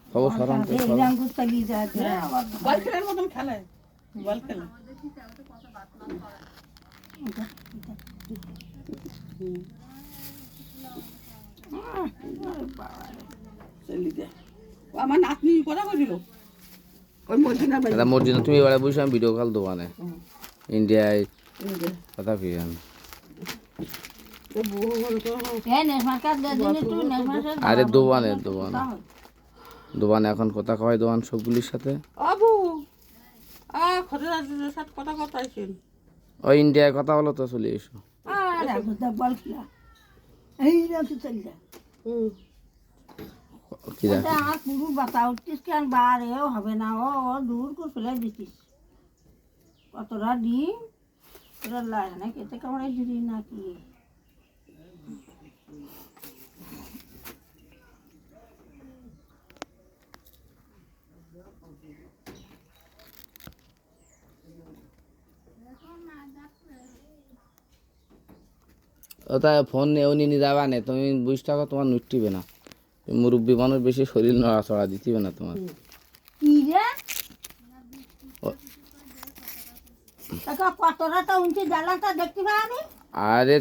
খবর সরান তো সরান। রাঙ্গুর চালিয়ে যাচ্ছে আবার বল খেলার মতন খেলে বল খেলা চলি দে ও আমার নাতনি কথা কইছিল ওই মর্জিনা ভাই দাদা মর্জিনা তুমি এবারে বসে আমি ভিডিও কল দেবো না ইন্ডিয়ায় কথা ফিরান। আরে দোবানে দোবানে দোবানে এখন কথা কয় দোবান সবগুলির সাথে আবু খোঁজের সাথে কথা কথা আইছেন ওই ইন্ডিয়ায় কথা বলো তো চলে এসো। আর বল খেলা এই রাখতে চলি যা কি দেখ আর পুরো বাতা উঠছিস কেন বারেও হবে না ও দূর করে ফেলে দিছিস কতটা ডিম তোরা লাগে না কেটে কামড়াই দিবি নাকি ওটা ফোন এমনি নিয়ে যাবা না তুমি 20 টাকা তোমার নুটিবে না মুরব্বী মানুষ বেশি শরীর নড়াচড়া দিতিবে না তোমার কি রে ও- কতটা তো উঁচু জ্বালাটা দেখতে পাবি আরে